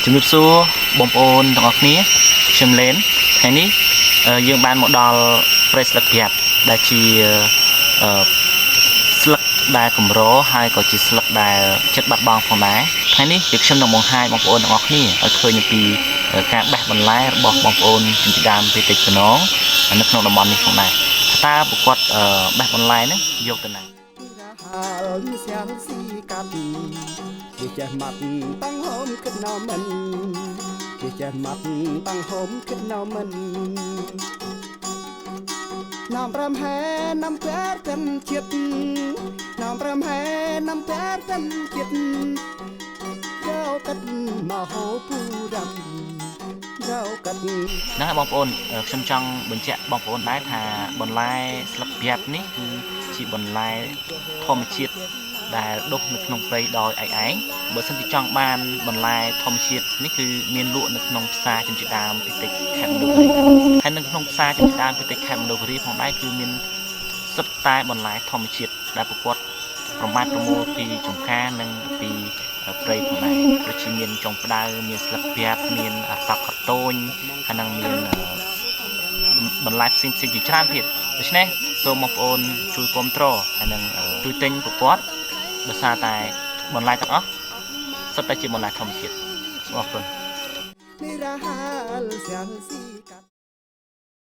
ជំរាបសួរបងប្អូនទាំងអស់គ្នាខ្ញុំលេនថ្ងៃនេះយើងបានមកដល់ព្រៃស្លឹកក្រាបដែលជាស្លឹកដែលកម្រហើយក៏ជាស្លឹកដែលចិត្តបាត់បង់ផងដែរថ្ងៃនេះគឺខ្ញុំនឹងបង្ហាញបងប្អូនទាំងអស់គ្នាឲ្យឃើញអំពីការបេះបន្លែរបស់បងប្អូនជំនាន់ពីតិចកណងនៅក្នុងតំបន់នេះផងដែរតើប្រកបបេះបន្លែហ្នឹងយកទៅណាជាចេះម៉ាត់តាំងហូមគិតណោមិនជាចេះម៉ាត់តាំងហូមគិតណោមិនน้ำรำแห่น้ำแพ้กันจิตน้ำรำแห่น้ำแพ้กันจิตเจ้ากัดมาโหปูดำเจ้ากัดណាបងប្អូនខ្ញុំចង់បញ្ជាក់បងប្អូនដែរថាបន្លែស្លឹកក្រាបនេះគឺជាបន្លែធម្មជាតិដែលដុះនៅក្នុងព្រៃដោយឯងបើសិនជាចង់បានបន្លែធម្មជាតិនេះគឺមានលក់នៅក្នុងផ្សារចំជាដើមពីតិចខេត្តមណ្ឌលគិរីហើយនៅក្នុងផ្សារចំជាដើមពីតិចខេត្តមណ្ឌលគិរីផងដែរគឺមានសុទ្ធតែបន្លែធម្មជាតិដែលប្រកបប្រមាថប្រមូលពីចំការនិងពីព្រៃផងដែរដូចជាមានចុងផ្ដៅមានស្លឹកក្រាបមានសក់កតូនហើយនឹងមានបន្លែផ្សេងៗជាច្រើនទៀតដូច្នេះសូមបងប្អូនជួយគាំទ្រហើយនឹងជួយទិញប្រកបដោយសារតែបន្លែទាំងអស់សុទ្ធតែជាបន្លែធម្មជាតិសូមអរគុណ